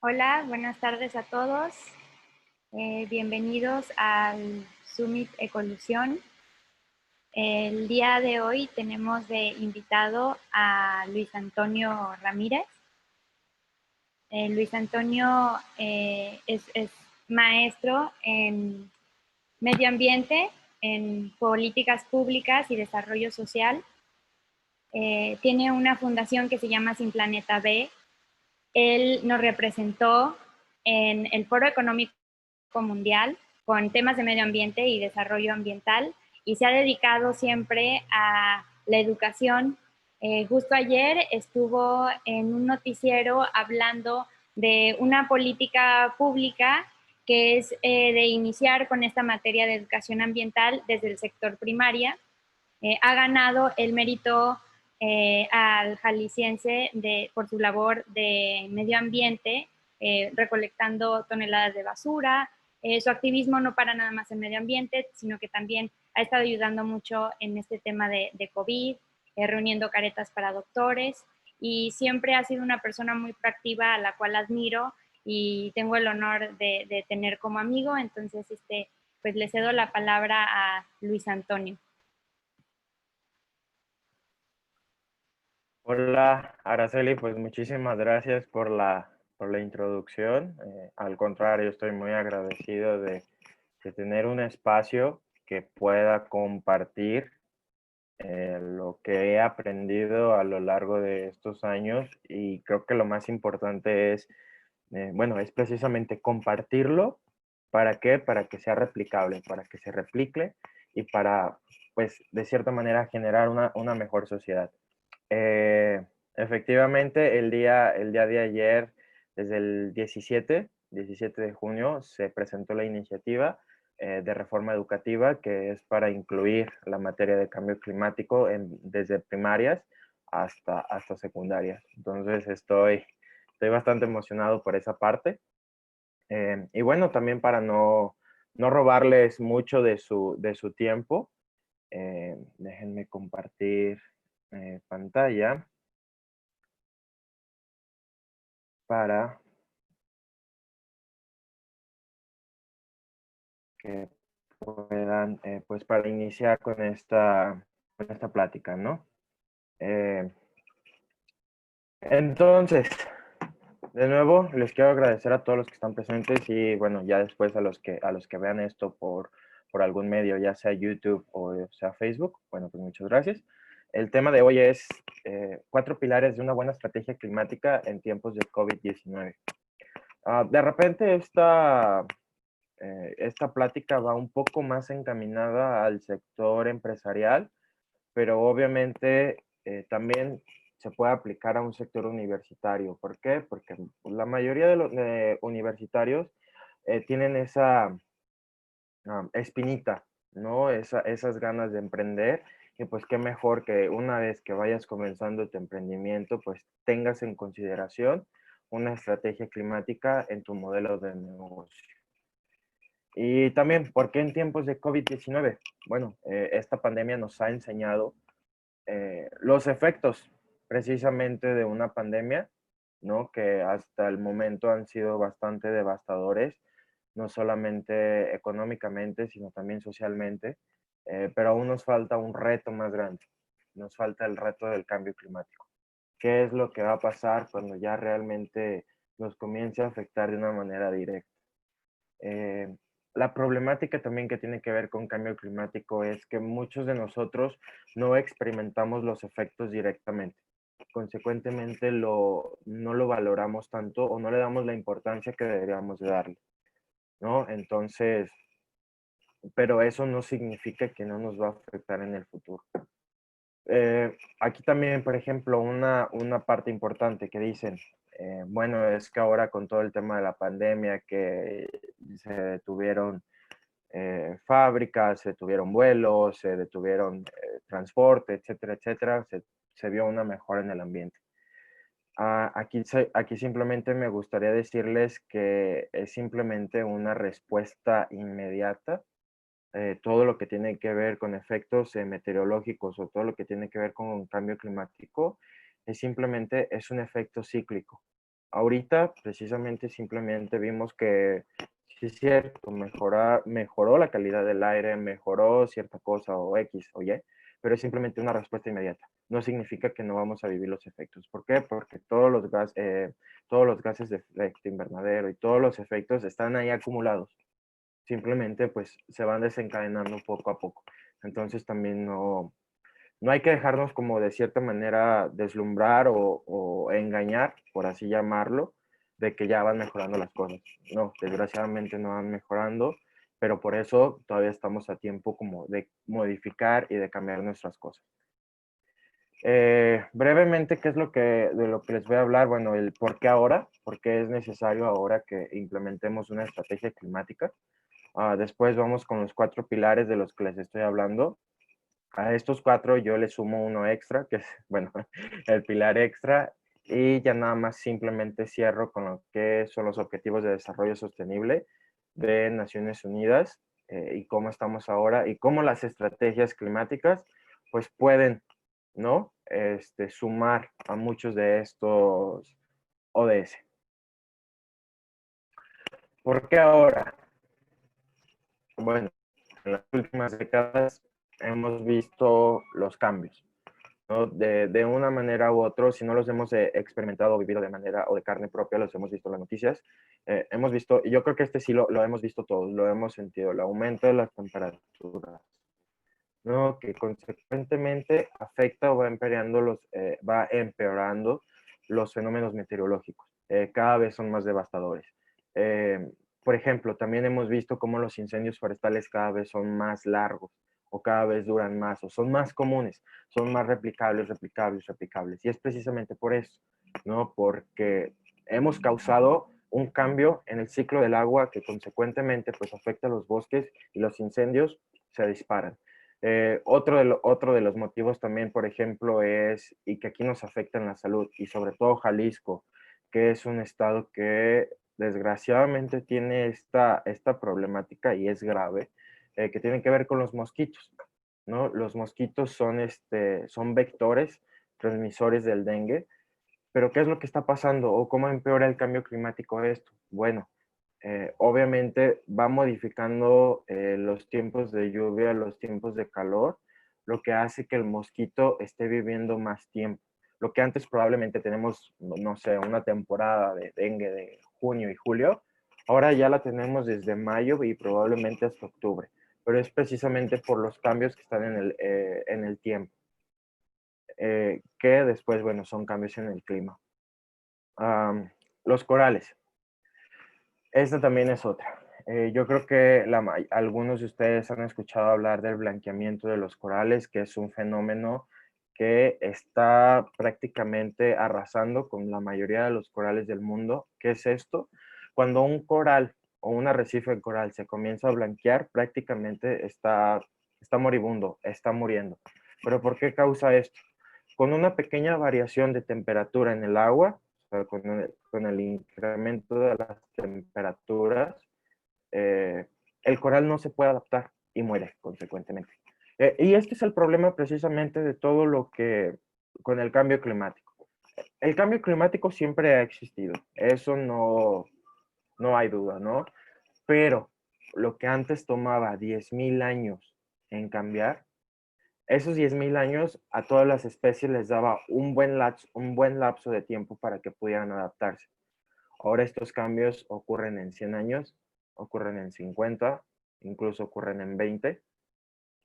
Hola, buenas tardes a todos. Bienvenidos al Summit Ecolución. El día de hoy tenemos de invitado a Luis Antonio Ramírez. Luis Antonio es maestro en medio ambiente, en políticas públicas y desarrollo social. Tiene una fundación que se llama Sin Planeta B. Él nos representó en el Foro Económico Mundial con temas de medio ambiente y desarrollo ambiental y se ha dedicado siempre a la educación. Justo ayer estuvo en un noticiero hablando de una política pública que es de iniciar con esta materia de educación ambiental desde el sector primaria. Ha ganado el mérito al jalisciense por su labor de medio ambiente, recolectando toneladas de basura. Su activismo no para nada más en medio ambiente, sino que también ha estado ayudando mucho en este tema de COVID, reuniendo caretas para doctores, y siempre ha sido una persona muy proactiva a la cual admiro y tengo el honor de tener como amigo. Entonces, pues le cedo la palabra a Luis Antonio. Hola, Araceli, pues muchísimas gracias por la introducción. Al contrario, estoy muy agradecido de tener un espacio que pueda compartir lo que he aprendido a lo largo de estos años, y creo que lo más importante es, bueno, es precisamente compartirlo. ¿Para qué? Para que sea replicable, para que se replique y para, pues, de cierta manera generar una mejor sociedad. Eh, Efectivamente, el día de ayer, desde el 17 de junio, se presentó la iniciativa de reforma educativa, que es para incluir la materia de cambio climático desde primarias hasta secundarias. Entonces, estoy bastante emocionado por esa parte. Y bueno, también para no robarles mucho de su tiempo, déjenme compartir pantalla para que puedan, pues para iniciar con esta plática, ¿no? Eh, entonces, de nuevo, les quiero agradecer a todos los que están presentes y bueno, ya después a los que vean esto por algún medio, ya sea YouTube o sea Facebook, bueno, pues muchas gracias. El tema de hoy es 4 pilares de una buena estrategia climática en tiempos de COVID-19. De repente esta plática va un poco más encaminada al sector empresarial, pero obviamente también se puede aplicar a un sector universitario. ¿Por qué? Porque pues, la mayoría de los universitarios tienen esa espinita, ¿no? Esas ganas de emprender. Y pues qué mejor que una vez que vayas comenzando tu emprendimiento, pues tengas en consideración una estrategia climática en tu modelo de negocio. Y también, ¿por qué en tiempos de COVID-19? Bueno, esta pandemia nos ha enseñado los efectos precisamente de una pandemia, ¿no? Que hasta el momento han sido bastante devastadores, no solamente económicamente, sino también socialmente, pero aún nos falta un reto más grande, nos falta el reto del cambio climático. ¿Qué es lo que va a pasar cuando ya realmente nos comience a afectar de una manera directa? Eh, la problemática también que tiene que ver con cambio climático es que muchos de nosotros no experimentamos los efectos directamente. Consecuentemente, no lo valoramos tanto o no le damos la importancia que deberíamos de darle, ¿no? Entonces, pero eso no significa que no nos va a afectar en el futuro. Aquí también, por ejemplo, una parte importante que dicen, bueno, es que ahora con todo el tema de la pandemia que se detuvieron fábricas, se detuvieron vuelos, se detuvieron transporte, etcétera, etcétera, se vio una mejora en el ambiente. Aquí simplemente me gustaría decirles que es simplemente una respuesta inmediata. Todo lo que tiene que ver con efectos meteorológicos o todo lo que tiene que ver con cambio climático es simplemente es un efecto cíclico. ahorita precisamente simplemente vimos que sí es cierto, mejoró la calidad del aire, mejoró cierta cosa o X o Y, pero es simplemente una respuesta inmediata. No significa que no vamos a vivir los efectos. ¿Por qué? Porque todos los gases de efecto invernadero y todos los efectos están ahí acumulados. Simplemente pues se van desencadenando poco a poco. Entonces también no hay que dejarnos como de cierta manera deslumbrar o engañar, por así llamarlo, de que ya van mejorando las cosas. No, desgraciadamente no van mejorando, pero por eso todavía estamos a tiempo como de modificar y de cambiar nuestras cosas. Brevemente, ¿qué es de lo que les voy a hablar? Bueno, el por qué ahora, por qué es necesario ahora que implementemos una estrategia climática. Después vamos con los 4 pilares de los que les estoy hablando. A estos 4 yo le sumo uno extra, que es, bueno, el pilar extra, y ya nada más simplemente cierro con lo que son los Objetivos de Desarrollo Sostenible de Naciones Unidas y cómo estamos ahora y cómo las estrategias climáticas pues pueden, ¿no? Sumar a muchos de estos ODS. ¿Por qué ahora? Bueno, en las últimas décadas hemos visto los cambios, ¿no? De una manera u otra, si no los hemos experimentado o vivido de manera o de carne propia, los hemos visto en las noticias, hemos visto, y yo creo que este sí lo hemos visto todos, lo hemos sentido, el aumento de las temperaturas, ¿no? Que consecuentemente afecta o va empeorando los fenómenos meteorológicos. Cada vez son más devastadores. Eh, por ejemplo, también hemos visto cómo los incendios forestales cada vez son más largos o cada vez duran más o son más comunes, son más replicables. Y es precisamente por eso, ¿no? Porque hemos causado un cambio en el ciclo del agua que consecuentemente pues afecta a los bosques y los incendios se disparan. Otro de los motivos también, por ejemplo, y que aquí nos afecta en la salud, y sobre todo Jalisco, que es un estado que desgraciadamente tiene esta problemática y es grave, que tiene que ver con los mosquitos, ¿no? Los mosquitos son vectores, transmisores del dengue, pero ¿qué es lo que está pasando o cómo empeora el cambio climático esto? Bueno, obviamente va modificando los tiempos de lluvia, los tiempos de calor, lo que hace que el mosquito esté viviendo más tiempo. Lo que antes probablemente tenemos, no sé, una temporada de dengue de junio y julio, ahora ya la tenemos desde mayo y probablemente hasta octubre, pero es precisamente por los cambios que están en el tiempo, que después, bueno, son cambios en el clima. Los corales. Esta también es otra. Yo creo que algunos de ustedes han escuchado hablar del blanqueamiento de los corales, que es un fenómeno que está prácticamente arrasando con la mayoría de los corales del mundo. ¿Qué es esto? Cuando un coral o un arrecife de coral se comienza a blanquear, prácticamente está moribundo, está muriendo. ¿Pero por qué causa esto? Con una pequeña variación de temperatura en el agua, con el incremento de las temperaturas, el coral no se puede adaptar y muere consecuentemente. Y este es el problema precisamente de todo lo que con el cambio climático. El cambio climático siempre ha existido, eso no hay duda, ¿no? Pero lo que antes tomaba 10.000 años en cambiar, esos 10.000 años a todas las especies les daba un buen lapso de tiempo para que pudieran adaptarse. Ahora estos cambios ocurren en 100 años, ocurren en 50, incluso ocurren en 20,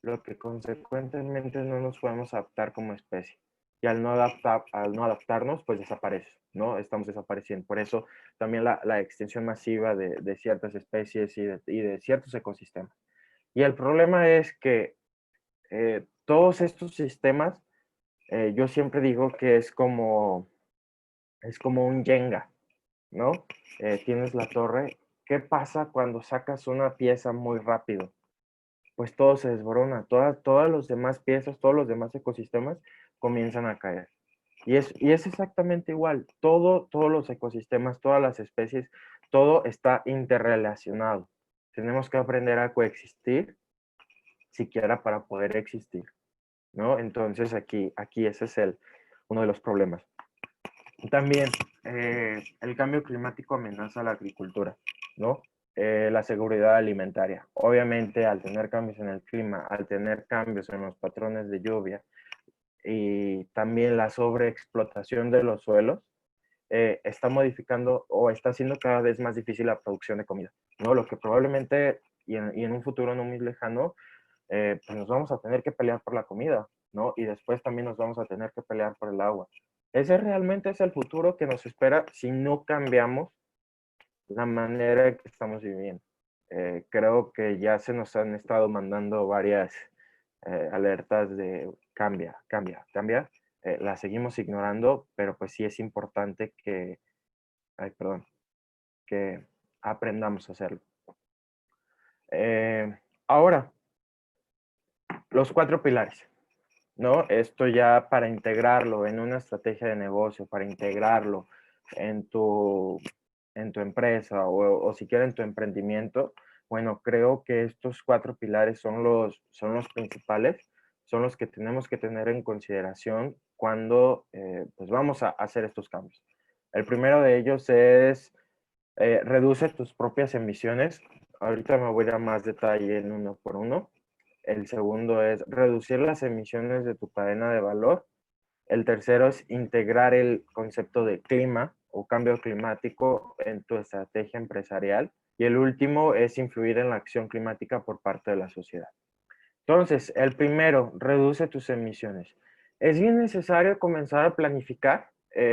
lo que consecuentemente no nos podemos adaptar como especie. Y al no adaptarnos, pues desaparece, ¿no? Estamos desapareciendo. Por eso también la extinción masiva de ciertas especies y de ciertos ecosistemas. Y el problema es que todos estos sistemas, yo siempre digo que es como un Jenga, ¿no? Tienes la torre. ¿Qué pasa cuando sacas una pieza muy rápido? Pues todo se desborona, todas las demás piezas, todos los demás ecosistemas comienzan a caer. Y es exactamente igual, todos los ecosistemas, todas las especies, todo está interrelacionado. Tenemos que aprender a coexistir, siquiera para poder existir, ¿no? Entonces aquí ese es uno de los problemas. También el cambio climático amenaza la agricultura, ¿no? La seguridad alimentaria. Obviamente, al tener cambios en el clima, al tener cambios en los patrones de lluvia y también la sobreexplotación de los suelos, está modificando o está haciendo cada vez más difícil la producción de comida, ¿no? Lo que probablemente, y en un futuro no muy lejano, pues nos vamos a tener que pelear por la comida, ¿no? Y después también nos vamos a tener que pelear por el agua. Ese realmente es el futuro que nos espera si no cambiamos la manera en que estamos viviendo. Creo que ya se nos han estado mandando varias alertas de cambia, cambia, cambia. Las seguimos ignorando, pero pues sí es importante que, ay, perdón, que aprendamos a hacerlo. Ahora, los 4 pilares. ¿No? Esto ya para integrarlo en una estrategia de negocio, para integrarlo en en tu empresa o siquiera en tu emprendimiento, bueno, creo que estos 4 pilares son los principales, son los que tenemos que tener en consideración cuando pues vamos a hacer estos cambios. El primero de ellos es reduce tus propias emisiones. Ahorita me voy a ir a más detalle en uno por uno. El segundo es reducir las emisiones de tu cadena de valor. El tercero es integrar el concepto de clima o cambio climático en tu estrategia empresarial. Y el último es influir en la acción climática por parte de la sociedad. Entonces, el primero, reduce tus emisiones. Es bien necesario comenzar a planificar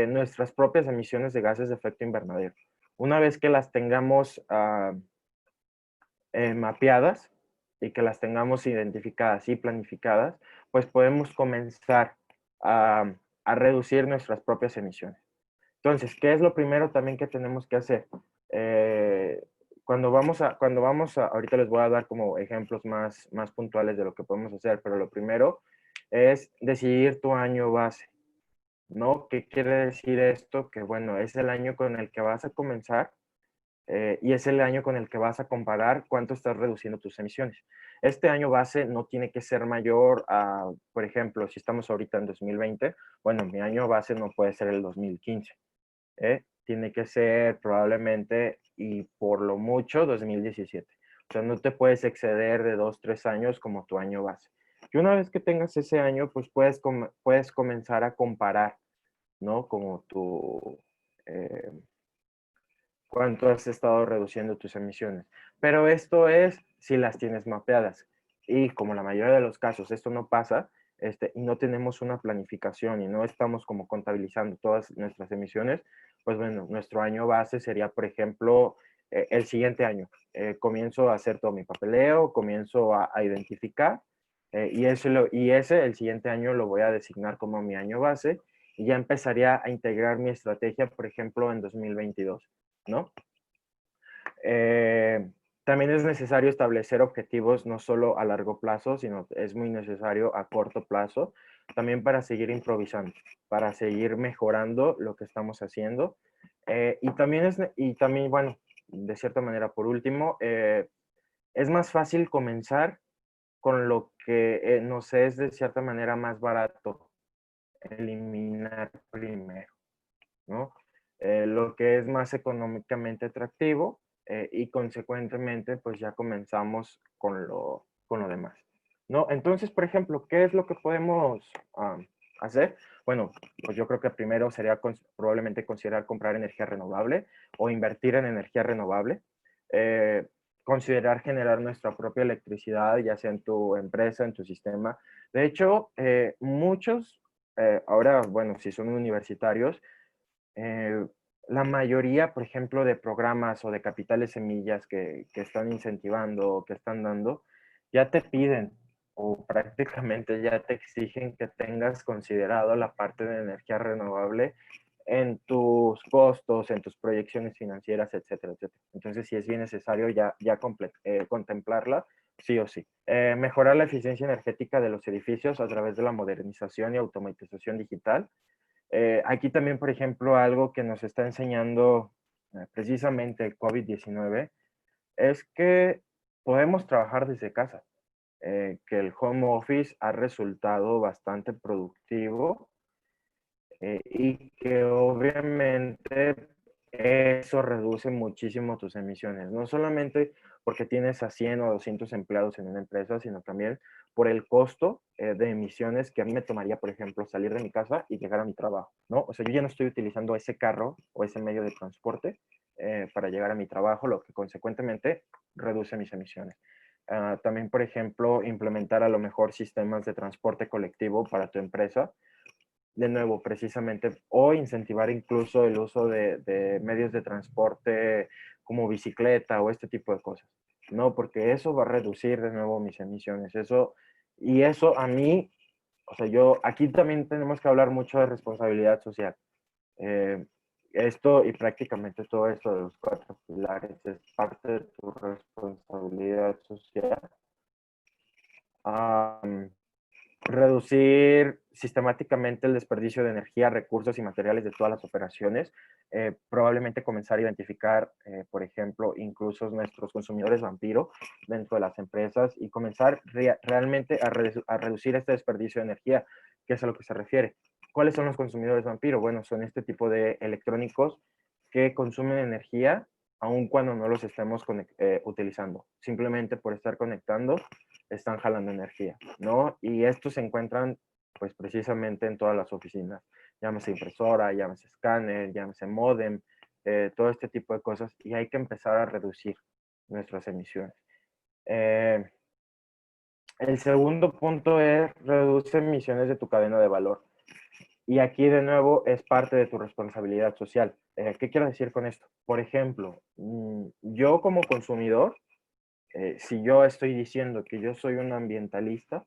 nuestras propias emisiones de gases de efecto invernadero. Una vez que las tengamos mapeadas y que las tengamos identificadas y planificadas, pues podemos comenzar a, a reducir nuestras propias emisiones. Entonces, ¿qué es lo primero también que tenemos que hacer? Cuando vamos a, ahorita les voy a dar como ejemplos más puntuales de lo que podemos hacer, pero lo primero es decidir tu año base, ¿no? ¿Qué quiere decir esto? Que bueno, es el año con el que vas a comenzar y es el año con el que vas a comparar cuánto estás reduciendo tus emisiones. Este año base no tiene que ser mayor a, por ejemplo, si estamos ahorita en 2020, bueno, mi año base no puede ser el 2015. Tiene que ser probablemente y por lo mucho 2017. O sea, no te puedes exceder de 2, 3 años como tu año base. Y una vez que tengas ese año, pues puedes comenzar a comparar, ¿no? Como eh, cuánto has estado reduciendo tus emisiones. Pero esto es si las tienes mapeadas. Y como la mayoría de los casos esto no pasa, y no tenemos una planificación y no estamos como contabilizando todas nuestras emisiones, pues bueno, nuestro año base sería, por ejemplo, el siguiente año. Comienzo a hacer todo mi papeleo, comienzo a identificar y ese el siguiente año lo voy a designar como mi año base y ya empezaría a integrar mi estrategia, por ejemplo, en 2022, ¿no? Eh, también es necesario establecer objetivos no solo a largo plazo, sino es muy necesario a corto plazo, también para seguir improvisando, para seguir mejorando lo que estamos haciendo. Y también, bueno, de cierta manera, por último, es más fácil comenzar con lo que nos es de cierta manera más barato eliminar primero, ¿no? Lo que es más económicamente atractivo y consecuentemente pues ya comenzamos con lo demás, ¿no? Entonces, por ejemplo, ¿qué es lo que podemos hacer? Bueno, pues yo creo que primero sería probablemente considerar comprar energía renovable o invertir en energía renovable. Eh, Considerar generar nuestra propia electricidad, ya sea en tu empresa, en tu sistema. De hecho, muchos, ahora, bueno, si son universitarios, eh, la mayoría, por ejemplo, de programas o de capitales semillas que están incentivando o que están dando, ya te piden o prácticamente ya te exigen que tengas considerado la parte de energía renovable en tus costos, en tus proyecciones financieras, etcétera, etcétera. Entonces, sí es bien necesario ya contemplarla, sí o sí. Mejorar la eficiencia energética de los edificios a través de la modernización y automatización digital. Aquí también, por ejemplo, algo que nos está enseñando precisamente el COVID-19 es que podemos trabajar desde casa, que el home office ha resultado bastante productivo y que obviamente eso reduce muchísimo tus emisiones, no solamente porque tienes a 100 o 200 empleados en una empresa, sino también por el costo de emisiones que a mí me tomaría, por ejemplo, salir de mi casa y llegar a mi trabajo, ¿no? O sea, yo ya no estoy utilizando ese carro o ese medio de transporte para llegar a mi trabajo, lo que consecuentemente reduce mis emisiones. También, por ejemplo, implementar a lo mejor sistemas de transporte colectivo para tu empresa, de nuevo, precisamente, o incentivar incluso el uso de medios de transporte como bicicleta o este tipo de cosas, ¿no? Porque eso va a reducir de nuevo mis emisiones. Y eso a mí, o sea, aquí también tenemos que hablar mucho de responsabilidad social. Eh, Esto y prácticamente todo esto de los 4 pilares es parte de tu responsabilidad social. Um, Reducir sistemáticamente el desperdicio de energía, recursos y materiales de todas las operaciones. Probablemente comenzar a identificar, por ejemplo, incluso nuestros consumidores vampiro dentro de las empresas y comenzar realmente a reducir este desperdicio de energía, que es a lo que se refiere. ¿Cuáles son los consumidores vampiro? Bueno, son este tipo de electrónicos que consumen energía aun cuando no los estemos utilizando. Simplemente por estar conectando están jalando energía, ¿no? Y estos se encuentran, pues, precisamente en todas las oficinas. Llámese impresora, llámese escáner, llámese módem, todo este tipo de cosas. Y hay que empezar a reducir nuestras emisiones. El segundo punto es reduce emisiones de tu cadena de valor. Y aquí de nuevo es parte de tu responsabilidad social. ¿Qué quiero decir con esto? Por ejemplo, yo como consumidor, si yo estoy diciendo que yo soy un ambientalista,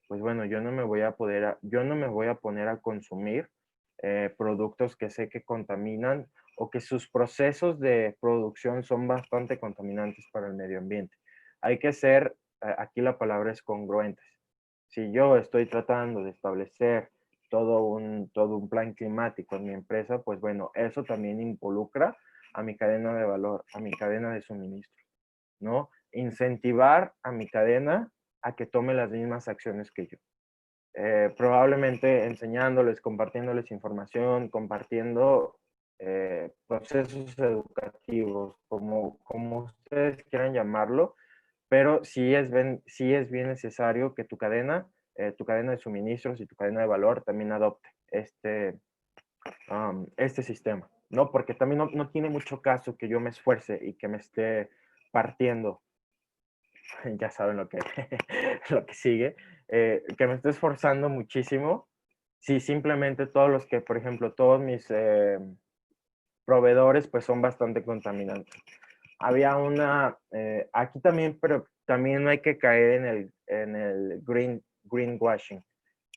pues bueno, yo no me voy a poner a consumir productos que sé que contaminan o que sus procesos de producción son bastante contaminantes para el medio ambiente. Hay que ser, aquí la palabra es congruentes. Si yo estoy tratando de establecer todo un plan climático en mi empresa, pues bueno, eso también involucra a mi cadena de valor, a mi cadena de suministro, ¿no? Incentivar a mi cadena a que tome las mismas acciones que yo. Probablemente enseñándoles, compartiéndoles información, compartiendo procesos educativos, como ustedes quieran llamarlo, pero sí es bien necesario que tu cadena de suministros y tu cadena de valor también adopte este sistema, ¿no? Porque también no tiene mucho caso que yo me esfuerce y que me esté partiendo, ya saben lo que, lo que sigue, que me esté esforzando muchísimo, si simplemente todos los que, por ejemplo, todos mis proveedores, pues son bastante contaminantes. Había aquí también, pero también no hay que caer en el greenwashing.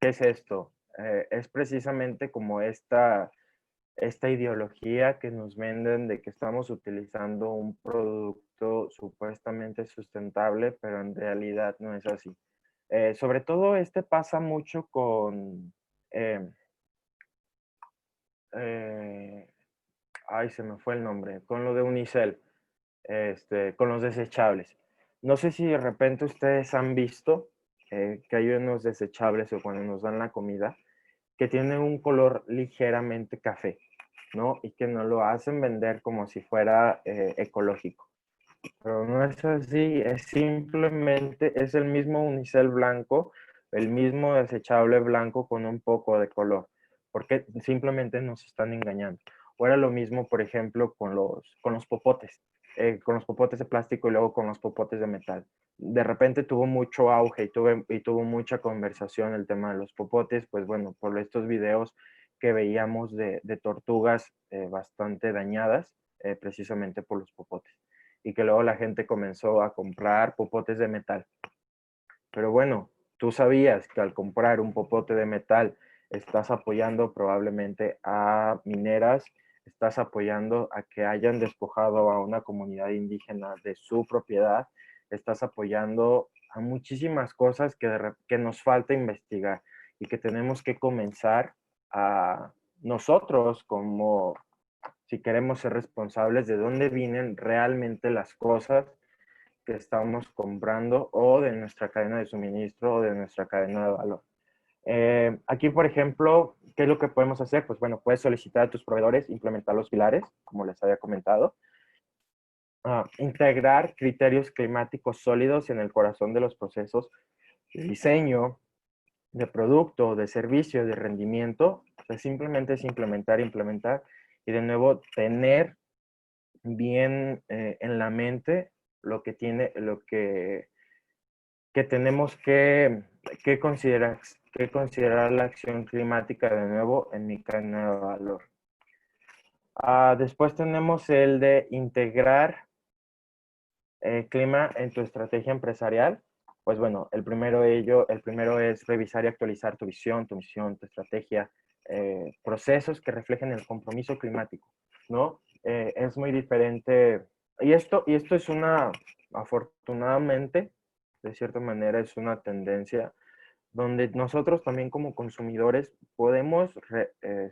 ¿Qué es esto? Es precisamente como esta ideología que nos venden de que estamos utilizando un producto supuestamente sustentable, pero en realidad no es así. Sobre todo pasa mucho con, eh, eh, ay, se me fue el nombre, con lo de Unicel, con los desechables. No sé si de repente ustedes han visto que hay unos desechables o cuando nos dan la comida que tienen un color ligeramente café, ¿no? Y que nos lo hacen vender como si fuera ecológico. Pero no es así, es simplemente, es el mismo unicel blanco, el mismo desechable blanco con un poco de color, porque simplemente nos están engañando. O era lo mismo, por ejemplo, con los popotes, con los popotes de plástico y luego con los popotes de metal. De repente tuvo mucho auge y tuvo mucha conversación el tema de los popotes, pues bueno, por estos videos que veíamos de tortugas bastante dañadas, precisamente por los popotes y que luego la gente comenzó a comprar popotes de metal. Pero bueno, tú sabías que al comprar un popote de metal estás apoyando probablemente a mineras, estás apoyando a que hayan despojado a una comunidad indígena de su propiedad, estás apoyando a muchísimas cosas que nos falta investigar y que tenemos que comenzar a nosotros como si queremos ser responsables de dónde vienen realmente las cosas que estamos comprando o de nuestra cadena de suministro o de nuestra cadena de valor. Aquí, por ejemplo, ¿Qué es lo que podemos hacer? Pues bueno, puedes solicitar a tus proveedores implementar los pilares, como les había comentado. Integrar criterios climáticos sólidos en el corazón de los procesos de diseño, de producto, de servicio, de rendimiento. Pues simplemente es implementar, implementar y de nuevo tener bien en la mente lo que tiene, lo que tenemos que considerar la acción climática de nuevo en mi cadena de valor. Después tenemos el de integrar clima en tu estrategia empresarial. Pues bueno, el primero es revisar y actualizar tu visión, tu misión, tu estrategia, procesos que reflejen el compromiso climático, ¿no? Es muy diferente, y esto es afortunadamente, de cierta manera, es una tendencia donde nosotros también como consumidores podemos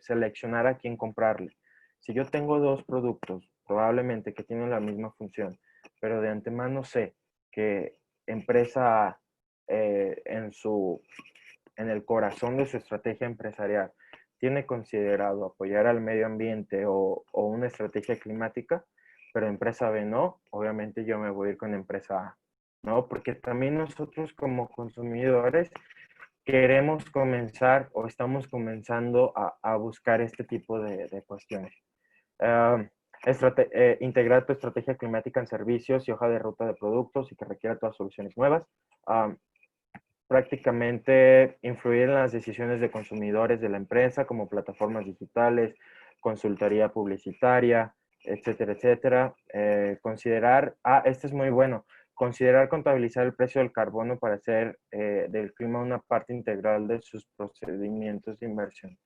seleccionar a quién comprarle. Si yo tengo dos productos, probablemente que tienen la misma función, pero de antemano sé que empresa en el corazón de su estrategia empresarial tiene considerado apoyar al medio ambiente o una estrategia climática, pero empresa B no, obviamente yo me voy a ir con empresa A, ¿no? Porque también nosotros como consumidores queremos comenzar o estamos comenzando a buscar este tipo de cuestiones. Uh, integrar tu estrategia climática en servicios y hoja de ruta de productos y que requiera todas soluciones nuevas. Prácticamente influir en las decisiones de consumidores de la empresa como plataformas digitales, consultoría publicitaria, etcétera, etcétera. Considerar, este es muy bueno, considerar contabilizar el precio del carbono para hacer del clima una parte integral de sus procedimientos de inversión.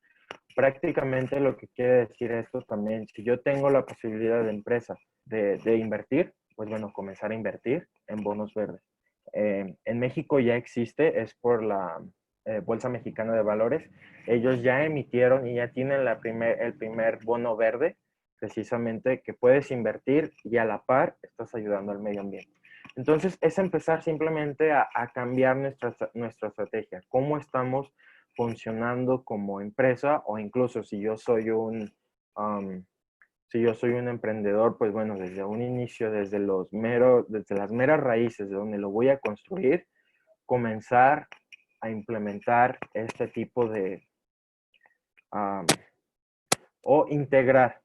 Prácticamente lo que quiere decir esto también, si yo tengo la posibilidad de empresa de invertir, pues bueno, comenzar a invertir en bonos verdes. En México ya existe, es por la Bolsa Mexicana de Valores. Ellos ya emitieron y ya tienen el primer bono verde, precisamente que puedes invertir y a la par estás ayudando al medio ambiente. Entonces, es empezar simplemente a cambiar nuestra estrategia. ¿Cómo estamos funcionando como empresa? O incluso si yo soy si yo soy un emprendedor, pues bueno, desde un inicio, desde las meras raíces de donde lo voy a construir, comenzar a implementar este tipo o integrar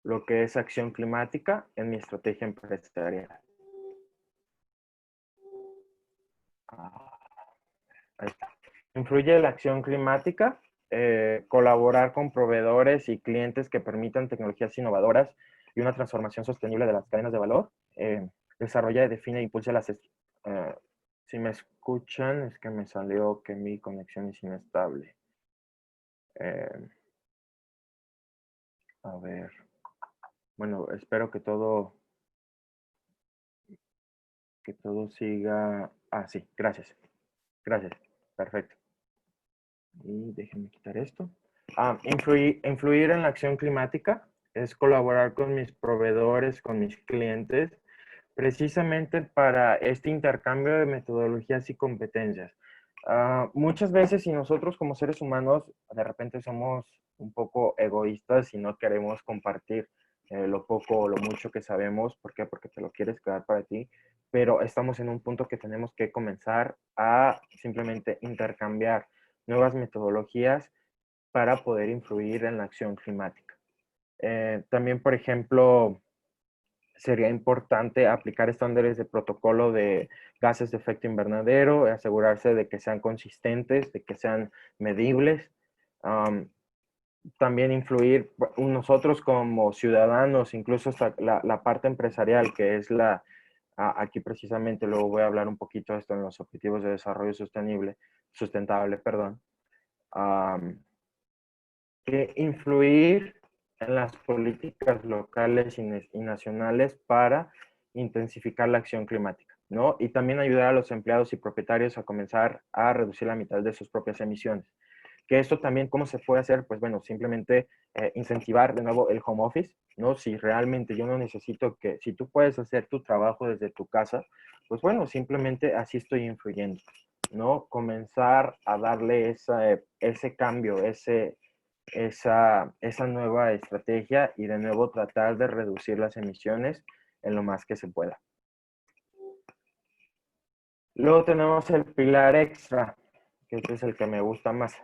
lo que es acción climática en mi estrategia empresarial. Ahí está. Influye la acción climática, colaborar con proveedores y clientes que permitan tecnologías innovadoras y una transformación sostenible de las cadenas de valor. Desarrolla, define e impulsa si me escuchan, es que me salió que mi conexión es inestable. A ver. Bueno, espero que todo siga. Sí, gracias. Gracias. Perfecto. Y déjenme quitar esto. Influir en la acción climática es colaborar con mis proveedores, con mis clientes, precisamente para este intercambio de metodologías y competencias. Muchas veces, si nosotros como seres humanos de repente somos un poco egoístas y no queremos compartir lo poco o lo mucho que sabemos, ¿por qué? Porque te lo quieres quedar para ti, pero estamos en un punto que tenemos que comenzar a simplemente intercambiar nuevas metodologías para poder influir en la acción climática. También, por ejemplo, sería importante aplicar estándares de protocolo de gases de efecto invernadero, asegurarse de que sean consistentes, de que sean medibles. También influir nosotros como ciudadanos, incluso hasta la parte empresarial, que es aquí precisamente, luego voy a hablar un poquito de esto en los Objetivos de Desarrollo Sustentable, perdón. Que influir en las políticas locales y nacionales para intensificar la acción climática, ¿no? Y también ayudar a los empleados y propietarios a comenzar a reducir la mitad de sus propias emisiones. Que esto también, ¿cómo se puede hacer? Pues bueno, simplemente incentivar de nuevo el home office, ¿no? Si realmente yo no necesito si tú puedes hacer tu trabajo desde tu casa, pues bueno, simplemente así estoy influyendo, ¿no? Comenzar a darle ese cambio, esa nueva estrategia y de nuevo tratar de reducir las emisiones en lo más que se pueda. Luego tenemos el pilar extra, que este es el que me gusta más,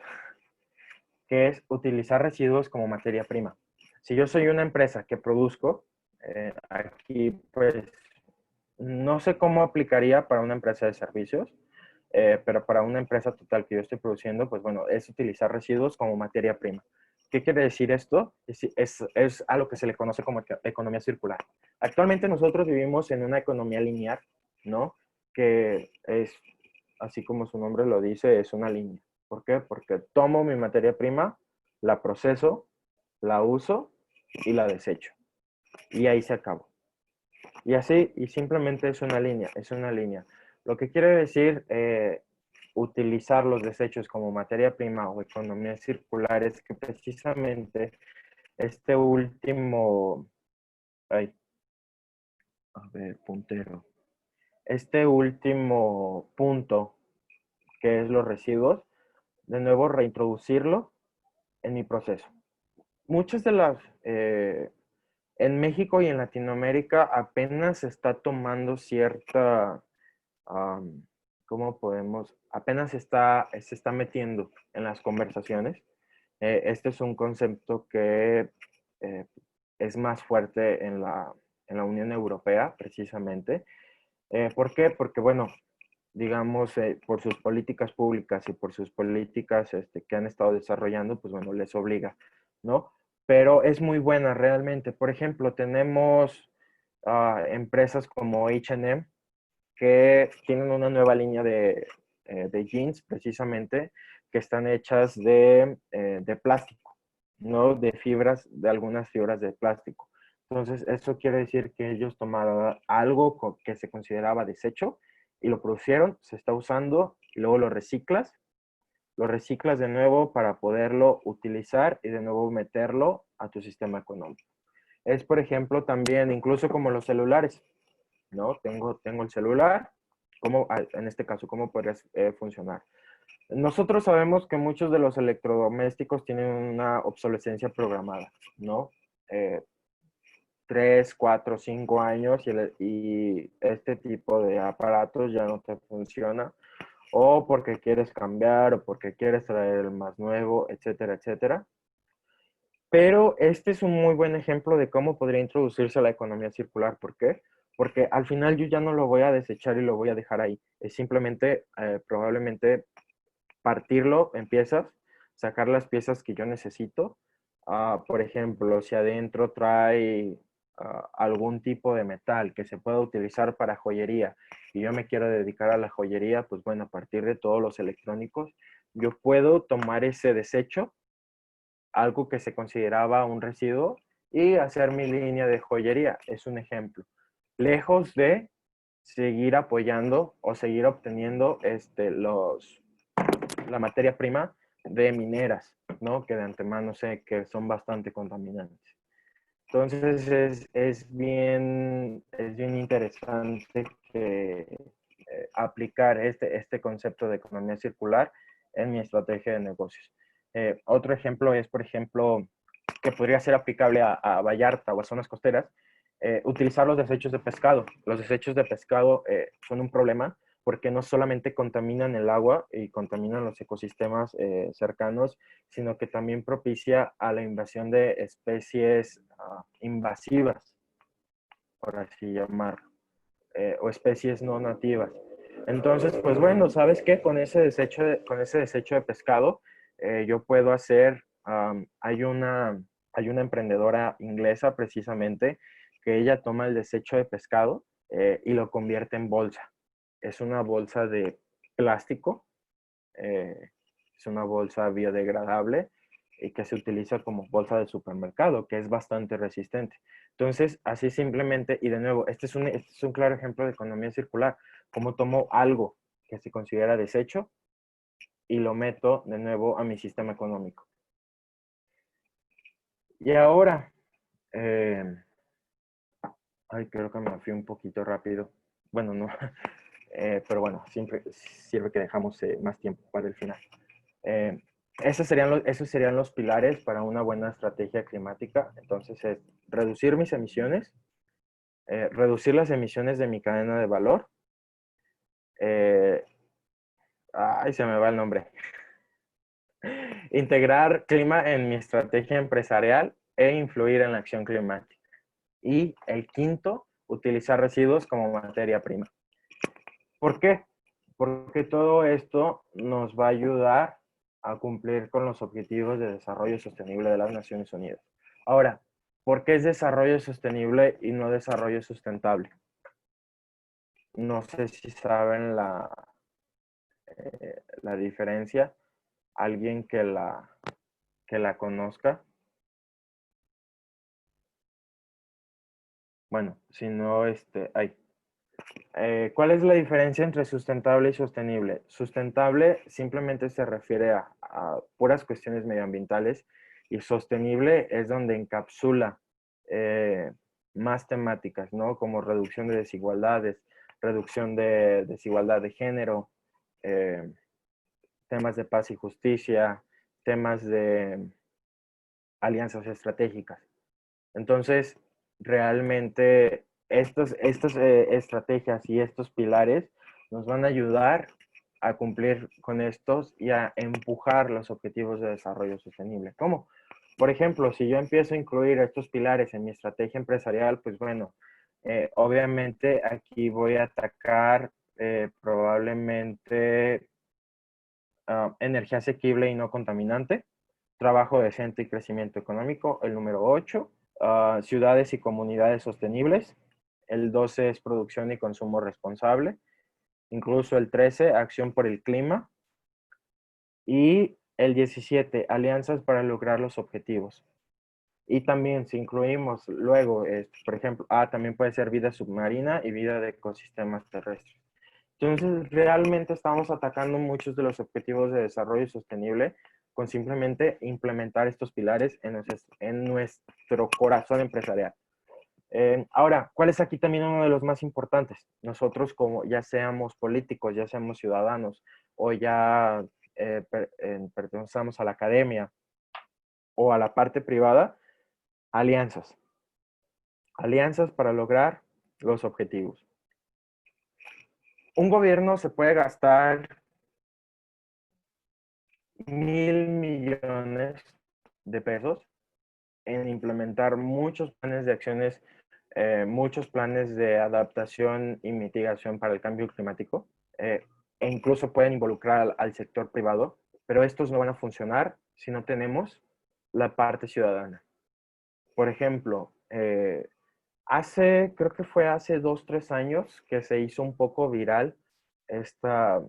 que es utilizar residuos como materia prima. Si yo soy una empresa que produzco, aquí pues no sé cómo aplicaría para una empresa de servicios, pero para una empresa total que yo estoy produciendo, pues bueno, es utilizar residuos como materia prima. ¿Qué quiere decir esto? Es a lo que se le conoce como economía circular. Actualmente nosotros vivimos en una economía lineal, ¿no? Que es, así como su nombre lo dice, es una línea. ¿Por qué? Porque tomo mi materia prima, la proceso, la uso y la desecho. Y ahí se acabó. Y así, y simplemente es una línea, es una línea. Lo que quiere decir utilizar los desechos como materia prima o economía circular es que precisamente este último, ay, a ver, puntero, este último punto que es los residuos, de nuevo reintroducirlo en mi proceso. Muchas de las, en México y en Latinoamérica apenas se está tomando cierta ¿cómo podemos? Apenas se está metiendo en las conversaciones. Este es un concepto que es más fuerte en la Unión Europea, precisamente. ¿Por qué? Porque, bueno, digamos, por sus políticas públicas y por sus políticas que han estado desarrollando, pues bueno, les obliga, ¿no? Pero es muy buena realmente. Por ejemplo, tenemos empresas como H&M, que tienen una nueva línea de jeans, precisamente, que están hechas de plástico, no de fibras, de algunas fibras de plástico. Entonces, eso quiere decir que ellos tomaron algo que se consideraba desecho y lo producieron, se está usando, y luego lo reciclas de nuevo para poderlo utilizar y de nuevo meterlo a tu sistema económico. Es, por ejemplo, también, incluso como los celulares, ¿no? Tengo el celular, ¿cómo, en este caso, cómo podría funcionar? Nosotros sabemos que muchos de los electrodomésticos tienen una obsolescencia programada, ¿no? 3, 4, 5 años y este tipo de aparatos ya no te funciona, o porque quieres cambiar, o porque quieres traer el más nuevo, etcétera, etcétera. Pero este es un muy buen ejemplo de cómo podría introducirse la economía circular. ¿Por qué? Porque al final yo ya no lo voy a desechar y lo voy a dejar ahí. Es simplemente, probablemente, partirlo en piezas, sacar las piezas que yo necesito. Por ejemplo, si adentro trae algún tipo de metal que se pueda utilizar para joyería y yo me quiero dedicar a la joyería, pues bueno, a partir de todos los electrónicos, yo puedo tomar ese desecho, algo que se consideraba un residuo, y hacer mi línea de joyería. Es un ejemplo. Lejos de seguir apoyando o seguir obteniendo la materia prima de mineras, ¿no? Que de antemano sé que son bastante contaminantes. Entonces es bien interesante aplicar este concepto de economía circular en mi estrategia de negocios. Otro ejemplo es, por ejemplo, que podría ser aplicable a Vallarta o a zonas costeras, utilizar los desechos de pescado. Los desechos de pescado son un problema porque no solamente contaminan el agua y contaminan los ecosistemas cercanos, sino que también propicia a la invasión de especies invasivas, por así llamarlo, o especies no nativas. Entonces, pues bueno, ¿sabes qué? Con ese desecho de pescado, yo puedo hacer, hay una emprendedora inglesa precisamente que ella toma el desecho de pescado y lo convierte en bolsa. Es una bolsa de plástico, eh, es una bolsa biodegradable y que se utiliza como bolsa de supermercado, que es bastante resistente. Entonces, así simplemente, y de nuevo, este es un claro ejemplo de economía circular, cómo tomo algo que se considera desecho y lo meto de nuevo a mi sistema económico. Y ahora, eh, creo que me fui un poquito rápido. Bueno, no, pero bueno, siempre sirve que dejamos más tiempo para el final. esos serían los pilares para una buena estrategia climática. Entonces, es reducir mis emisiones, reducir las emisiones de mi cadena de valor. Ay, se me va el nombre. Integrar clima en mi estrategia empresarial e influir en la acción climática. Y el quinto, utilizar residuos como materia prima. ¿Por qué? Porque todo esto nos va a ayudar a cumplir con los objetivos de desarrollo sostenible de las Naciones Unidas. Ahora, ¿por qué es desarrollo sostenible y no desarrollo sustentable? No sé si saben la diferencia. Alguien que la conozca. Bueno, si no, ¿cuál es la diferencia entre sustentable y sostenible? Sustentable simplemente se refiere a puras cuestiones medioambientales y sostenible es donde encapsula más temáticas, ¿no? Como reducción de desigualdades, reducción de desigualdad de género, eh, temas de paz y justicia, temas de alianzas estratégicas. Entonces, realmente estas estrategias y estos pilares nos van a ayudar a cumplir con estos y a empujar los objetivos de desarrollo sostenible. ¿Cómo? Por ejemplo, si yo empiezo a incluir estos pilares en mi estrategia empresarial, pues bueno, obviamente aquí voy a atacar probablemente energía asequible y no contaminante, trabajo decente y crecimiento económico, el número 8, ciudades y comunidades sostenibles, el 12 es producción y consumo responsable, incluso el 13, acción por el clima, y el 17, alianzas para lograr los objetivos. Y también si incluimos luego, por ejemplo, también puede ser vida submarina y vida de ecosistemas terrestres. Entonces, realmente estamos atacando muchos de los objetivos de desarrollo sostenible con simplemente implementar estos pilares en nuestro corazón empresarial. Ahora, ¿cuál es aquí también uno de los más importantes? Nosotros, como ya seamos políticos, ya seamos ciudadanos o ya pertenecemos a la academia o a la parte privada, alianzas. Alianzas para lograr los objetivos. Un gobierno se puede gastar 1,000 millones de pesos en implementar muchos planes de acciones, muchos planes de adaptación y mitigación para el cambio climático, e incluso pueden involucrar al sector privado, pero estos no van a funcionar si no tenemos la parte ciudadana. Por ejemplo, creo que fue hace 2, 3 años que se hizo un poco viral esta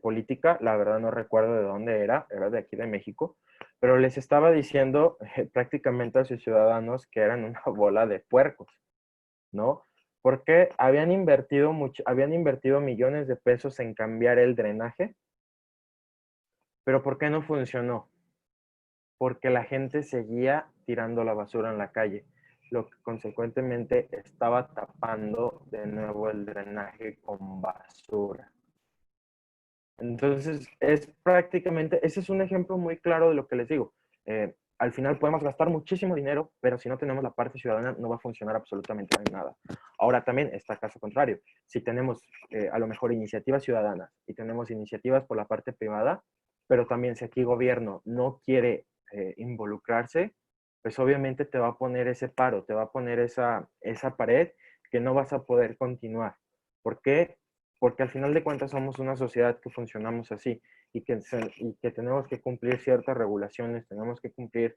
política, la verdad no recuerdo de dónde era de aquí de México, pero les estaba diciendo prácticamente a sus ciudadanos que eran una bola de puercos, ¿no? Porque habían invertido millones de pesos en cambiar el drenaje, pero ¿por qué no funcionó? Porque la gente seguía tirando la basura en la calle, lo que consecuentemente estaba tapando de nuevo el drenaje con basura. Entonces, ese es un ejemplo muy claro de lo que les digo. Al final podemos gastar muchísimo dinero, pero si no tenemos la parte ciudadana no va a funcionar absolutamente nada. Ahora también está el caso contrario. Si tenemos a lo mejor iniciativas ciudadanas y tenemos iniciativas por la parte privada, pero también si aquí gobierno no quiere involucrarse, pues obviamente te va a poner ese paro, te va a poner esa pared que no vas a poder continuar. ¿Por qué? Porque al final de cuentas somos una sociedad que funcionamos así y que tenemos que cumplir ciertas regulaciones, tenemos que cumplir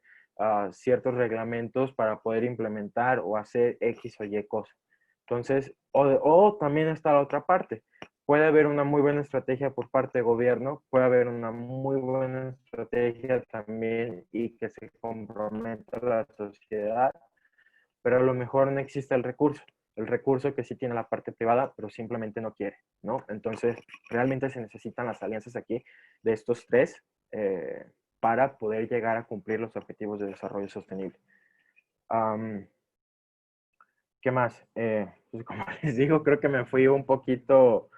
ciertos reglamentos para poder implementar o hacer X o Y cosas. Entonces, o también está la otra parte. Puede haber una muy buena estrategia por parte del gobierno, puede haber una muy buena estrategia también y que se comprometa la sociedad, pero a lo mejor no existe el recurso que sí tiene la parte privada, pero simplemente no quiere, ¿no? Entonces, realmente se necesitan las alianzas aquí de estos tres para poder llegar a cumplir los objetivos de desarrollo sostenible. ¿Qué más? Pues como les digo, creo que me fui un poquito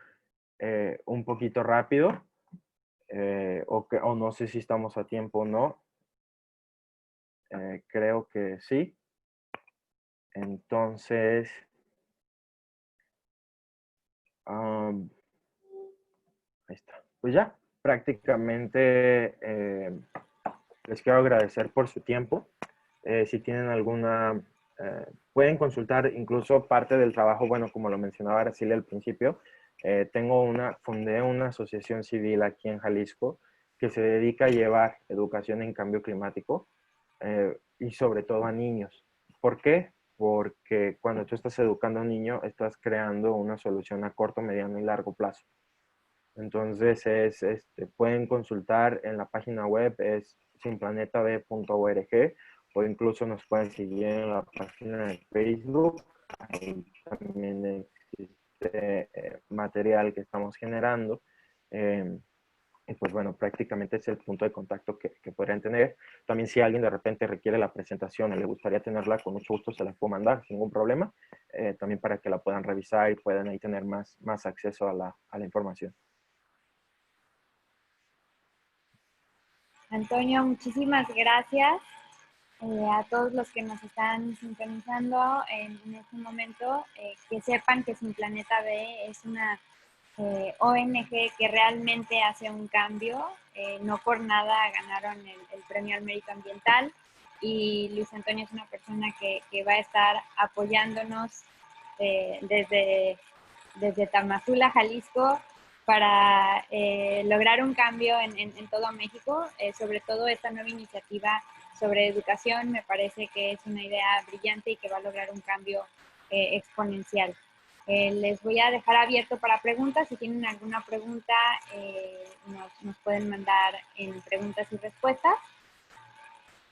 rápido. o no sé si estamos a tiempo o no. Creo que sí. Entonces, am, ahí está. Pues ya, prácticamente les quiero agradecer por su tiempo. Si tienen alguna, pueden consultar incluso parte del trabajo, bueno, como lo mencionaba Araceli al principio, fundé una asociación civil aquí en Jalisco que se dedica a llevar educación en cambio climático y sobre todo a niños. ¿Por qué? Porque cuando tú estás educando a un niño, estás creando una solución a corto, mediano y largo plazo. Entonces, pueden consultar en la página web, es sinplanetab.org, o incluso nos pueden seguir en la página de Facebook. Ahí también existe material que estamos generando. Eh, y pues bueno, prácticamente es el punto de contacto que podrían tener. También si alguien de repente requiere la presentación o le gustaría tenerla, con mucho gusto se la puedo mandar sin ningún problema. También para que la puedan revisar y puedan ahí tener más acceso a la información. Antonio, muchísimas gracias a todos los que nos están sintonizando en este momento. Que sepan que Sin Planeta B es una ONG que realmente hace un cambio. No por nada ganaron el premio al mérito ambiental y Luis Antonio es una persona que va a estar apoyándonos desde Tamazula, Jalisco, para lograr un cambio en todo México. Sobre todo esta nueva iniciativa sobre educación me parece que es una idea brillante y que va a lograr un cambio exponencial. Les voy a dejar abierto para preguntas. Si tienen alguna pregunta, nos pueden mandar en preguntas y respuestas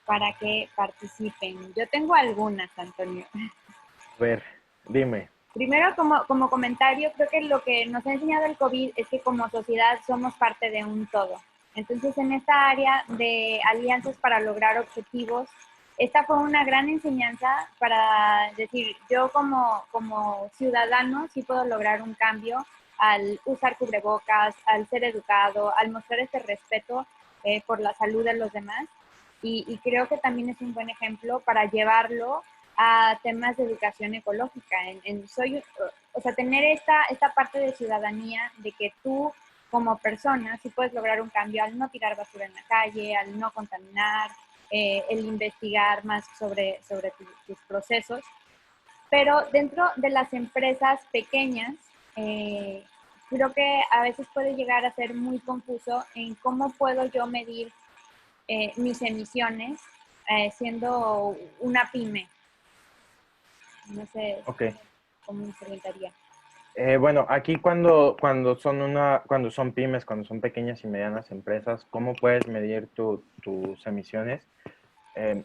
para que participen. Yo tengo algunas, Antonio. A ver, dime. Primero, como comentario, creo que lo que nos ha enseñado el COVID es que como sociedad somos parte de un todo. Entonces, en esta área de alianzas para lograr objetivos, esta fue una gran enseñanza para decir, yo como ciudadano sí puedo lograr un cambio al usar cubrebocas, al ser educado, al mostrar este respeto por la salud de los demás. Y creo que también es un buen ejemplo para llevarlo a temas de educación ecológica. O sea, tener esta parte de ciudadanía de que tú como persona sí puedes lograr un cambio al no tirar basura en la calle, al no contaminar, el investigar más sobre tus procesos. Pero dentro de las empresas pequeñas, creo que a veces puede llegar a ser muy confuso en cómo puedo yo medir mis emisiones siendo una pyme. No sé Ok. cómo me preguntaría. Bueno, aquí cuando son pymes, cuando son pequeñas y medianas empresas, ¿cómo puedes medir tus emisiones?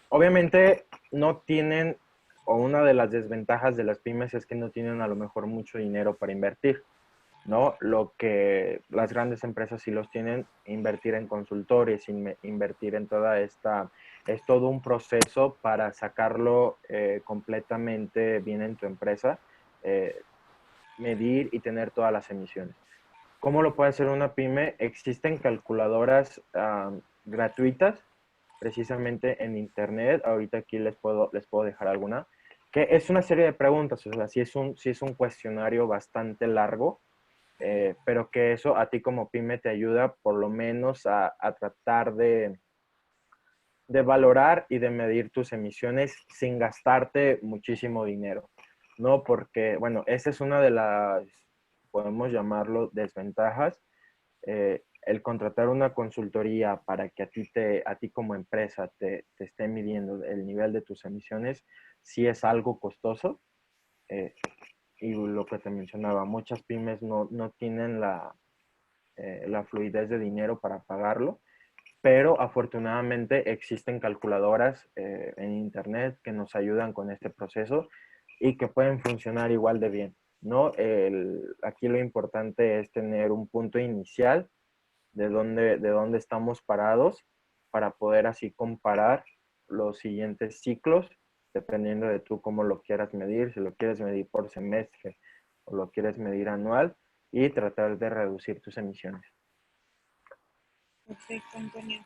Obviamente no tienen, o una de las desventajas de las pymes es que no tienen a lo mejor mucho dinero para invertir, ¿no? Lo que las grandes empresas sí los tienen, invertir en consultores, invertir en es todo un proceso para sacarlo completamente bien en tu empresa. Medir y tener todas las emisiones. ¿Cómo lo puede hacer una pyme? Existen calculadoras gratuitas, precisamente en internet. Ahorita aquí les puedo dejar alguna, que es una serie de preguntas, o sea, sí es un cuestionario bastante largo, pero que eso a ti como pyme te ayuda por lo menos a tratar de valorar y de medir tus emisiones sin gastarte muchísimo dinero, ¿no? Porque, bueno, esa es una de las, podemos llamarlo, desventajas. El contratar una consultoría para que a ti como empresa te esté midiendo el nivel de tus emisiones, sí es algo costoso. eh, y lo que te mencionaba, muchas pymes no tienen la fluidez de dinero para pagarlo, pero afortunadamente existen calculadoras en internet que nos ayudan con este proceso y que pueden funcionar igual de bien, ¿no? Aquí lo importante es tener un punto inicial de dónde estamos parados para poder así comparar los siguientes ciclos, dependiendo de tú cómo lo quieras medir, si lo quieres medir por semestre o lo quieres medir anual, y tratar de reducir tus emisiones. Perfecto, Antonio.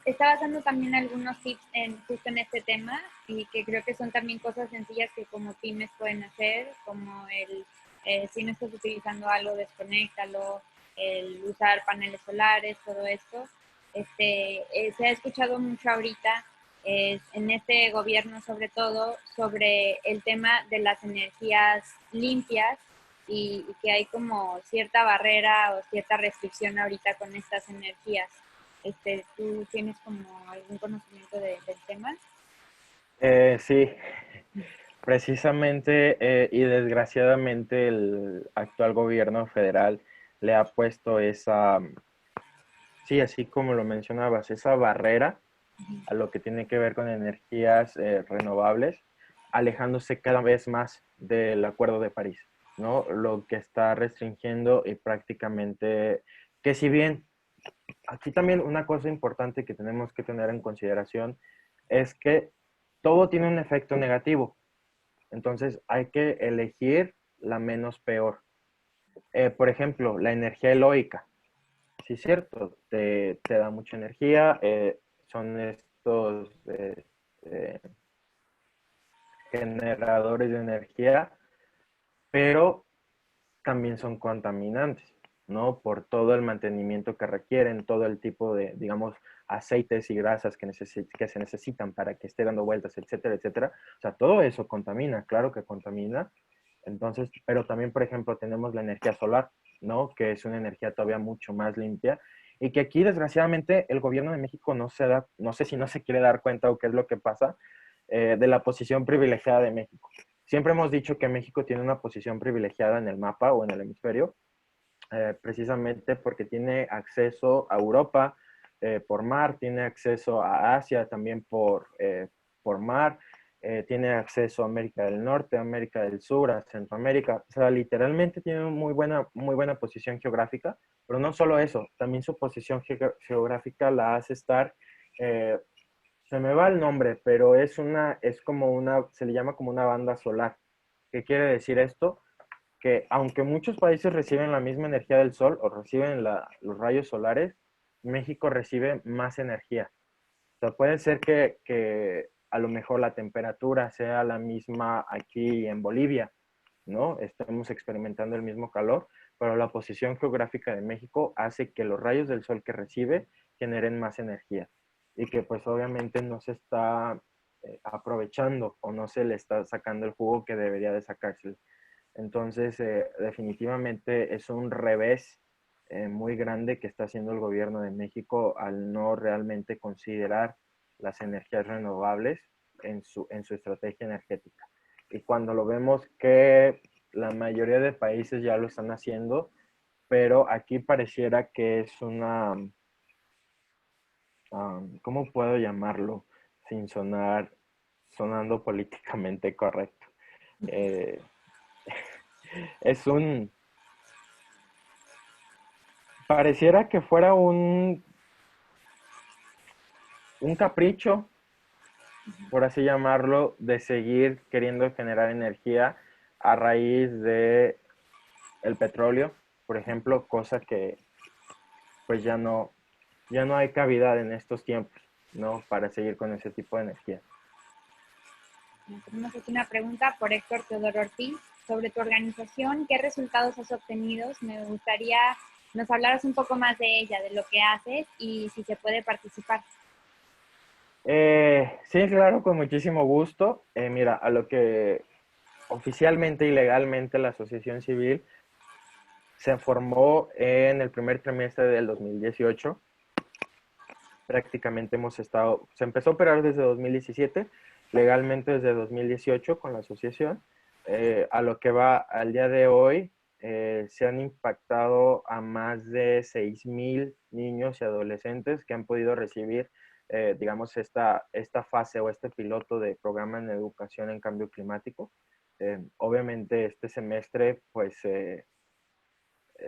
Estabas dando también algunos tips justo en este tema y que creo que son también cosas sencillas que como pymes pueden hacer, como si no estás utilizando algo, desconéctalo, el usar paneles solares, todo esto. Se ha escuchado mucho ahorita en este gobierno sobre todo sobre el tema de las energías limpias y que hay como cierta barrera o cierta restricción ahorita con estas energías. ¿Tú tienes como algún conocimiento del tema? Sí, precisamente y desgraciadamente el actual gobierno federal le ha puesto esa, sí, así como lo mencionabas, esa barrera a lo que tiene que ver con energías renovables, alejándose cada vez más del Acuerdo de París, ¿no? Lo que está restringiendo y prácticamente, que si bien aquí también una cosa importante que tenemos que tener en consideración es que todo tiene un efecto negativo, entonces hay que elegir la menos peor. Por ejemplo, la energía eólica. Sí, es cierto, te da mucha energía, son estos eh, generadores de energía, pero también son contaminantes, ¿no? Por todo el mantenimiento que requieren, todo el tipo de, digamos, aceites y grasas que se necesitan para que esté dando vueltas, etcétera, etcétera. O sea, todo eso contamina, claro que contamina. Entonces, pero también, por ejemplo, tenemos la energía solar, ¿no? Que es una energía todavía mucho más limpia y que aquí, desgraciadamente, el gobierno de México no se da, no sé si no se quiere dar cuenta o qué es lo que pasa, de la posición privilegiada de México. Siempre hemos dicho que México tiene una posición privilegiada en el mapa o en el hemisferio, precisamente porque tiene acceso a Europa por mar, tiene acceso a Asia también por mar, tiene acceso a América del Norte, América del Sur, a Centroamérica. O sea, literalmente tiene una muy buena posición geográfica, pero no solo eso, también su posición geográfica la hace estar eh, se me va el nombre, pero es como se le llama como una banda solar. ¿Qué quiere decir esto? Que aunque muchos países reciben la misma energía del sol o reciben los rayos solares, México recibe más energía. O sea, puede ser que a lo mejor la temperatura sea la misma aquí en Bolivia, ¿no? Estamos experimentando el mismo calor, pero la posición geográfica de México hace que los rayos del sol que recibe generen más energía y que pues obviamente no se está aprovechando o no se le está sacando el jugo que debería de sacarse. Entonces, definitivamente es un revés muy grande que está haciendo el gobierno de México al no realmente considerar las energías renovables en su estrategia energética. Y cuando lo vemos que la mayoría de países ya lo están haciendo, pero aquí pareciera que es ¿cómo puedo llamarlo? Sin sonando políticamente correcto. Eh, es pareciera que fuera un capricho, por así llamarlo, de seguir queriendo generar energía a raíz de el petróleo, por ejemplo, cosa que pues ya no hay cavidad en estos tiempos, ¿no? Para seguir con ese tipo de energía. Tenemos aquí una pregunta por Héctor Teodoro Ortiz sobre tu organización. ¿Qué resultados has obtenido? Me gustaría nos hablaras un poco más de ella, de lo que haces y si se puede participar. Sí, claro, con muchísimo gusto. Mira, a lo que oficialmente y legalmente la asociación civil se formó en el primer trimestre del 2018. Prácticamente se empezó a operar desde 2017, legalmente desde 2018 con la asociación. A lo que va al día de hoy, se han impactado a más de 6,000 niños y adolescentes que han podido recibir, digamos, esta fase o este piloto de programa en educación en cambio climático. Obviamente este semestre, pues,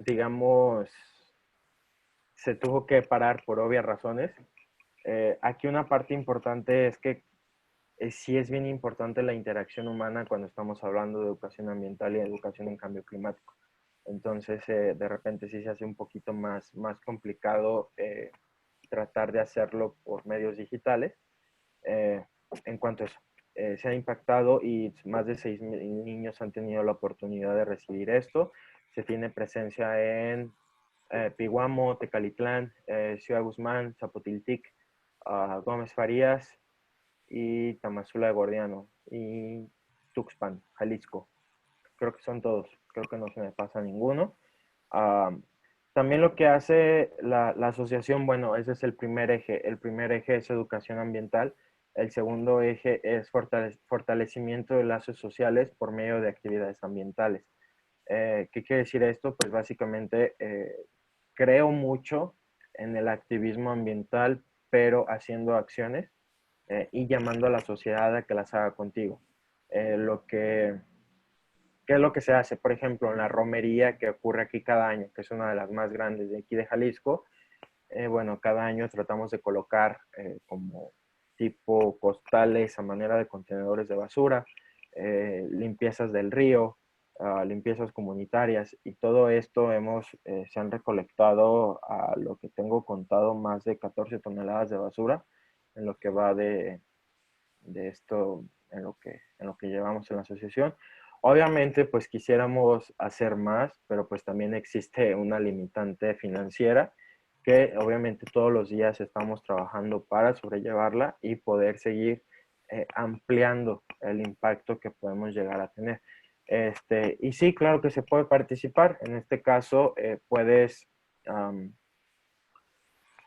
digamos, se tuvo que parar por obvias razones. Aquí una parte importante es que sí es bien importante la interacción humana cuando estamos hablando de educación ambiental y educación en cambio climático. Entonces, de repente sí se hace un poquito más complicado tratar de hacerlo por medios digitales. En cuanto a eso, se ha impactado y más de 6,000 niños han tenido la oportunidad de recibir esto. Se tiene presencia en Piguamo, Tecalitlán, Ciudad Guzmán, Zapotiltic, Gómez Farías y Tamazula de Gordiano y Tuxpan, Jalisco. Creo que son todos, creo que no se me pasa ninguno. Uh, También lo que hace la asociación, bueno, ese es el primer eje. El primer eje es educación ambiental. El segundo eje es fortalecimiento de lazos sociales por medio de actividades ambientales. ¿Qué quiere decir esto? Pues básicamente creo mucho en el activismo ambiental, pero haciendo acciones y llamando a la sociedad a que las haga contigo. ¿Qué es lo que se hace? Por ejemplo, en la romería que ocurre aquí cada año, que es una de las más grandes de aquí de Jalisco, bueno, cada año tratamos de colocar como tipo costales a manera de contenedores de basura, limpiezas del río, limpiezas comunitarias y todo esto se han recolectado a lo que tengo contado más de 14 toneladas de basura en lo que va de esto, en lo que llevamos en la asociación. Obviamente, pues quisiéramos hacer más, pero pues también existe una limitante financiera que obviamente todos los días estamos trabajando para sobrellevarla y poder seguir ampliando el impacto que podemos llegar a tener. Y sí, claro que se puede participar. En este caso,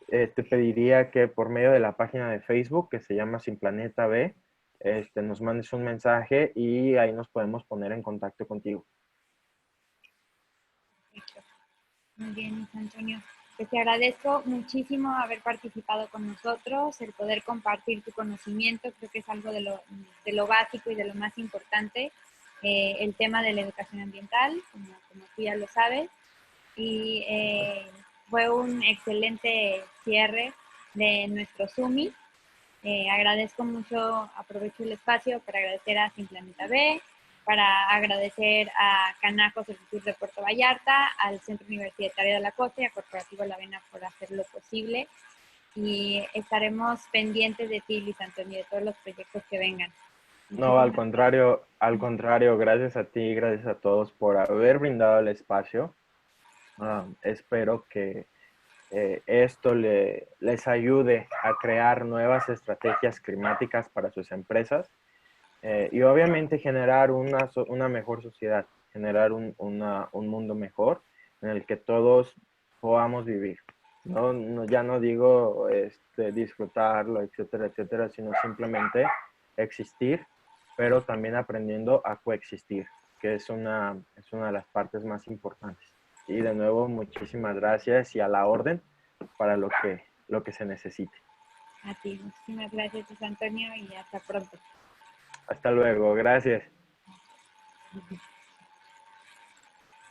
te pediría que por medio de la página de Facebook que se llama Sin Planeta B, nos mandes un mensaje y ahí nos podemos poner en contacto contigo. Perfecto. Muy bien, Luis Antonio. Pues te agradezco muchísimo haber participado con nosotros, el poder compartir tu conocimiento, creo que es algo de lo básico y de lo más importante, el tema de la educación ambiental, como tú ya lo sabes, y fue un excelente cierre de nuestro Sumi. Agradezco mucho, aprovecho el espacio para agradecer a Sin Planeta B, para agradecer a Canaco Servicios de Puerto Vallarta, al Centro Universitario de la Costa y a Corporativo La Avena por hacer lo posible. Y estaremos pendientes de ti, Luis Antonio, de todos los proyectos que vengan. No, Muchísimas al contrario, gracias a ti, gracias a todos por haber brindado el espacio. Espero que esto les ayude a crear nuevas estrategias climáticas para sus empresas y obviamente generar una mejor sociedad, generar un mundo mejor en el que todos podamos vivir. Ya no digo disfrutarlo, etcétera, etcétera, sino simplemente existir, pero también aprendiendo a coexistir, que es una de las partes más importantes. Y de nuevo, muchísimas gracias y a la orden para lo que se necesite. a ti. Muchísimas gracias, Luis Antonio, y hasta pronto. Hasta luego, gracias.